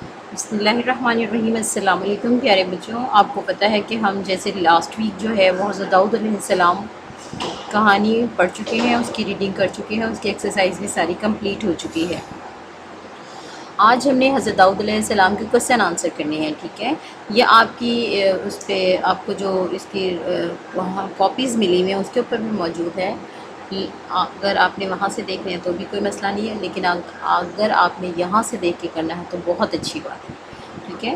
بسم اللہ الرحمن الرحیم۔ السلام علیکم پیارے بچوں، آپ کو پتہ ہے کہ ہم جیسے لاسٹ ویک جو ہے وہ حضرت داؤد علیہ السلام کہانی پڑھ چکے ہیں، اس کی ریڈنگ کر چکے ہیں، اس کی ایکسرسائز بھی ساری کمپلیٹ ہو چکی ہے۔ آج ہم نے حضرت داؤد علیہ السلام کے کوسچن آنسر کرنے ہیں، ٹھیک ہے؟ یہ آپ کی اس پہ آپ کو جو اس کی وہاں کاپیز ملی ہوئی ہیں اس کے اوپر بھی موجود ہے۔ اگر آپ نے وہاں سے دیکھنے ہیں تو بھی کوئی مسئلہ نہیں ہے، لیکن اگر آپ نے یہاں سے دیکھ کے کرنا ہے تو بہت اچھی بات ہے، ٹھیک ہے؟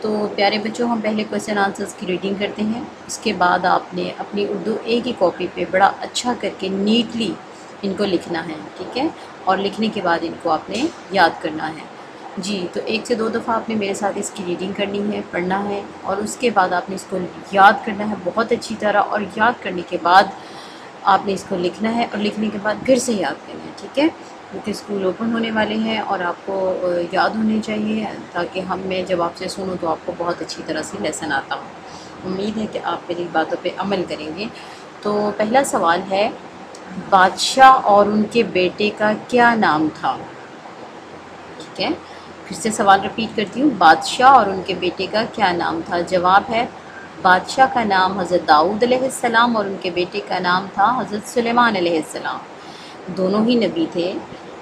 تو پیارے بچوں، ہم پہلے کوسچن آنسرز کی ریڈنگ کرتے ہیں، اس کے بعد آپ نے اپنی اردو اے کی کاپی پہ بڑا اچھا کر کے نیٹلی ان کو لکھنا ہے، ٹھیک ہے؟ اور لکھنے کے بعد ان کو آپ نے یاد کرنا ہے۔ جی، تو 1 سے 2 دفعہ آپ نے میرے ساتھ اس کی ریڈنگ کرنی ہے، پڑھنا ہے، اور اس کے بعد آپ نے اس کو یاد کرنا ہے بہت اچھی طرح، اور یاد کرنے کے بعد آپ نے اس کو لکھنا ہے، اور لکھنے کے بعد پھر سے یاد کرنا ہے، ٹھیک ہے؟ کیونکہ اسکول اوپن ہونے والے ہیں اور آپ کو یاد ہونے چاہیے، تاکہ میں جب آپ سے سنوں تو آپ کو بہت اچھی طرح سے لیسن آتا ہوں۔ امید ہے کہ آپ میری باتوں پہ عمل کریں گے۔ تو پہلا سوال ہے، بادشاہ اور ان کے بیٹے کا کیا نام تھا؟ ٹھیک ہے، پھر سے سوال رپیٹ کرتی ہوں، بادشاہ اور ان کے بیٹے کا کیا نام تھا؟ جواب ہے، بادشاہ کا نام حضرت داؤد علیہ السلام اور ان کے بیٹے کا نام تھا حضرت سلیمان علیہ السلام۔ دونوں ہی نبی تھے۔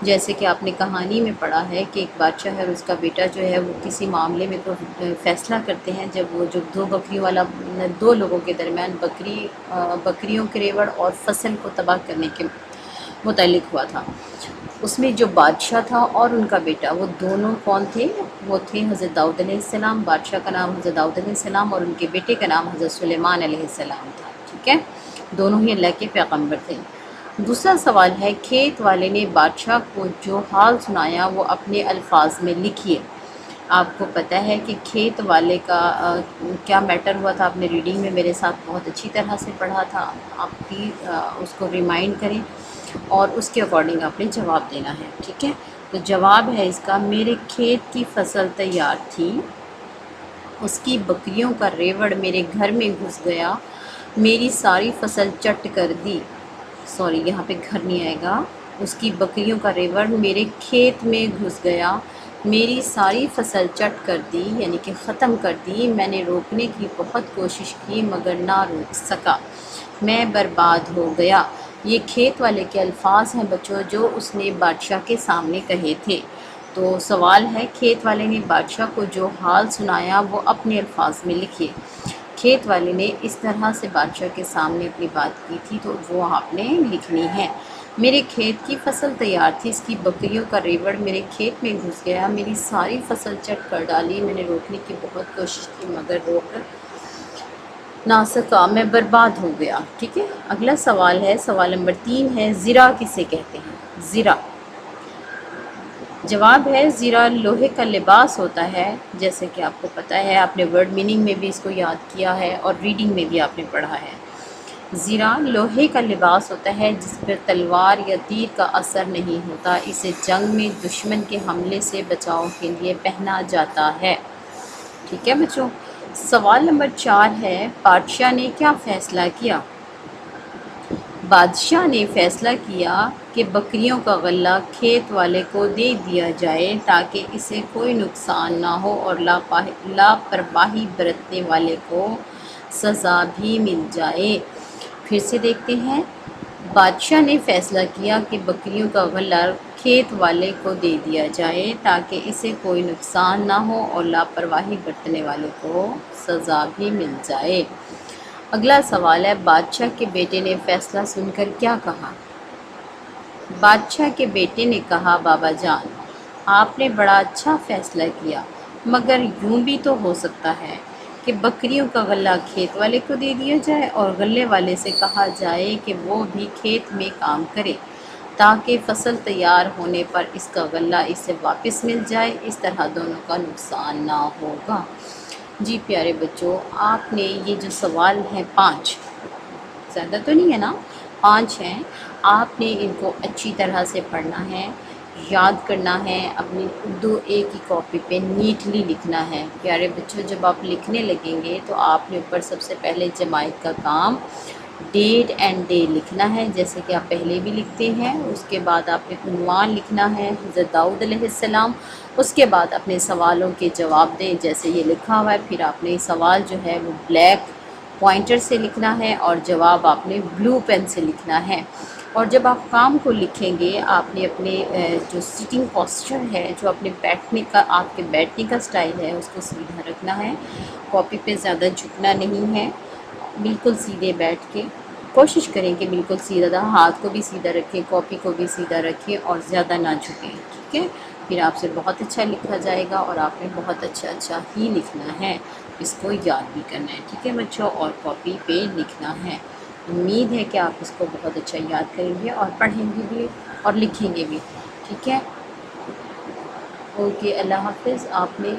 جیسے کہ آپ نے کہانی میں پڑھا ہے کہ ایک بادشاہ ہے اور اس کا بیٹا جو ہے وہ کسی معاملے میں تو فیصلہ کرتے ہیں، جب وہ جو دو بکریوں والا، دو لوگوں کے درمیان بکریوں کے ریوڑ اور فصل کو تباہ کرنے کے متعلق ہوا تھا۔ اس میں جو بادشاہ تھا اور ان کا بیٹا، وہ دونوں کون تھے؟ وہ تھے حضرت داؤد علیہ السلام۔ بادشاہ کا نام حضرت داؤد علیہ السلام اور ان کے بیٹے کا نام حضرت سلیمان علیہ السلام تھا، ٹھیک ہے؟ دونوں ہی اللہ کے پیغمبر تھے۔ دوسرا سوال ہے، کھیت والے نے بادشاہ کو جو حال سنایا وہ اپنے الفاظ میں لکھیے۔ آپ کو پتہ ہے کہ کھیت والے کا کیا میٹر ہوا تھا، آپ نے ریڈنگ میں میرے ساتھ بہت اچھی طرح سے پڑھا تھا۔ آپ پلیز اس کو ریمائنڈ کریں اور اس کے اکارڈنگ آپ نے جواب دینا ہے، ٹھیک ہے؟ تو جواب ہے اس کا، میرے کھیت کی فصل تیار تھی، اس کی بکریوں کا ریوڑ میرے گھر میں گھس گیا، میری ساری فصل چٹ کر دی۔ سوری، یہاں پہ گھر نہیں آئے گا۔ اس کی بکریوں کا ریوڑ میرے کھیت میں گھس گیا، میری ساری فصل چٹ کر دی، یعنی کہ ختم کر دی۔ میں نے روکنے کی بہت کوشش کی مگر نہ روک سکا، میں برباد ہو گیا۔ یہ کھیت والے کے الفاظ ہیں بچوں، جو اس نے بادشاہ کے سامنے کہے تھے۔ تو سوال ہے، کھیت والے نے بادشاہ کو جو حال سنایا وہ اپنے الفاظ میں لکھیے۔ کھیت والے نے اس طرح سے بادشاہ کے سامنے اپنی بات کی تھی، تو وہ آپ نے لکھنی ہے۔ میرے کھیت کی فصل تیار تھی، اس کی بکریوں کا ریوڑ میرے کھیت میں گھس گیا، میری ساری فصل چٹ کر ڈالی، میں نے روکنے کی بہت کوشش کی مگر روک نہ سکا، میں برباد ہو گیا، ٹھیک ہے؟ اگلا سوال ہے، سوال نمبر 3 ہے، زرہ کسے کہتے ہیں؟ زرہ، جواب ہے، زرہ لوہے کا لباس ہوتا ہے، جیسے کہ آپ کو پتہ ہے، آپ نے ورڈ میننگ میں بھی اس کو یاد کیا ہے اور ریڈنگ میں بھی آپ نے پڑھا ہے۔ زرہ لوہے کا لباس ہوتا ہے جس پر تلوار یا تیر کا اثر نہیں ہوتا، اسے جنگ میں دشمن کے حملے سے بچاؤ کے لیے پہنا جاتا ہے، ٹھیک ہے بچوں؟ سوال نمبر 4 ہے، بادشاہ نے کیا فیصلہ کیا؟ بادشاہ نے فیصلہ کیا کہ بکریوں کا غلہ کھیت والے کو دے دیا جائے تاکہ اسے کوئی نقصان نہ ہو اور لاپرواہی برتنے والے کو سزا بھی مل جائے۔ پھر سے دیکھتے ہیں، بادشاہ نے فیصلہ کیا کہ بکریوں کا غلہ کھیت والے کو دے دیا جائے تاکہ اسے کوئی نقصان نہ ہو اور لاپرواہی برتنے والے کو سزا بھی مل جائے۔ اگلا سوال ہے، بادشاہ کے بیٹے نے فیصلہ سن کر کیا کہا؟ بادشاہ کے بیٹے نے کہا، بابا جان، آپ نے بڑا اچھا فیصلہ کیا، مگر یوں بھی تو ہو سکتا ہے کہ بکریوں کا غلہ کھیت والے کو دے دیا جائے اور غلے والے سے کہا جائے کہ وہ بھی کھیت میں کام کرے تاکہ فصل تیار ہونے پر اس کا غلہ اسے واپس مل جائے، اس طرح دونوں کا نقصان نہ ہوگا۔ جی پیارے بچوں، آپ نے یہ جو سوال ہیں 5، زیادہ تو نہیں ہے نا، 5 ہیں، آپ نے ان کو اچھی طرح سے پڑھنا ہے، یاد کرنا ہے، اپنی اردو اے کی کاپی پہ نیٹلی لکھنا ہے۔ پیارے بچوں، جب آپ لکھنے لگیں گے تو آپ نے اوپر سب سے پہلے جماعت کا کام ڈیٹ اینڈ ڈے لکھنا ہے جیسے کہ آپ پہلے بھی لکھتے ہیں. اس کے بعد آپ نے عنوان لکھنا ہے حضرت داؤد علیہ السلام. اس کے بعد اپنے سوالوں کے جواب دیں جیسے یہ لکھا ہوا ہے. پھر آپ نے سوال جو ہے وہ بلیک پوائنٹر سے لکھنا ہے اور جواب آپ نے بلو پین سے لکھنا ہے. اور جب آپ کام کو لکھیں گے آپ نے اپنے جو سٹنگ پوسچر ہے، جو اپنے بیٹھنے کا آپ کے بیٹھنے کا سٹائل ہے، اس کو سیدھا رکھنا ہے. کاپی پہ زیادہ جھکنا نہیں ہے، بالکل سیدھے بیٹھ کے کوشش کریں کہ بالکل سیدھا، ہاتھ کو بھی سیدھا رکھیں، کاپی کو بھی سیدھا رکھیں اور زیادہ نہ جھکیں. ٹھیک ہے، پھر آپ سے بہت اچھا لکھا جائے گا اور آپ نے بہت اچھا ہی لکھنا ہے. اس کو یاد بھی کرنا ہے. ٹھیک ہے بچوں، اور کاپی پہ لکھنا ہے. امید ہے کہ آپ اس کو بہت اچھا یاد کریں گے اور پڑھیں گے بھی اور لکھیں گے بھی. ٹھیک ہے، اوکے، اللہ حافظ. آپ نے